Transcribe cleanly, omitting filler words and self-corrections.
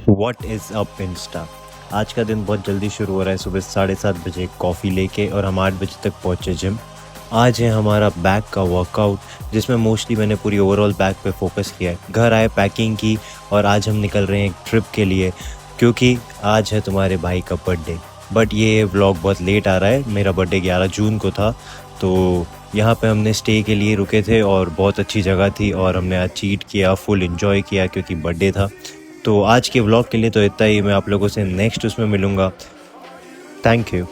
What is up Insta. आज का दिन बहुत जल्दी शुरू हो रहा है। सुबह 7:30 बजे कॉफ़ी लेके और हम 8 बजे तक पहुँचे जिम। आज है हमारा बैक का वर्कआउट, जिसमें मोस्टली मैंने पूरी ओवरऑल बैक पे फोकस किया है। घर आए, पैकिंग की और आज हम निकल रहे हैं एक ट्रिप के लिए, क्योंकि आज है तुम्हारे भाई का बर्थडे। बट ये व्लॉग बहुत लेट आ रहा है। मेरा बर्थडे 11 जून को था, तो यहाँ पे हमने स्टे के लिए रुके थे और बहुत अच्छी जगह थी और हमने आज चीट किया, फुल एंजॉय किया क्योंकि बर्थडे था। तो आज के व्लॉग के लिए तो इतना ही। मैं आप लोगों से नेक्स्ट उसमें मिलूँगा। Thank you.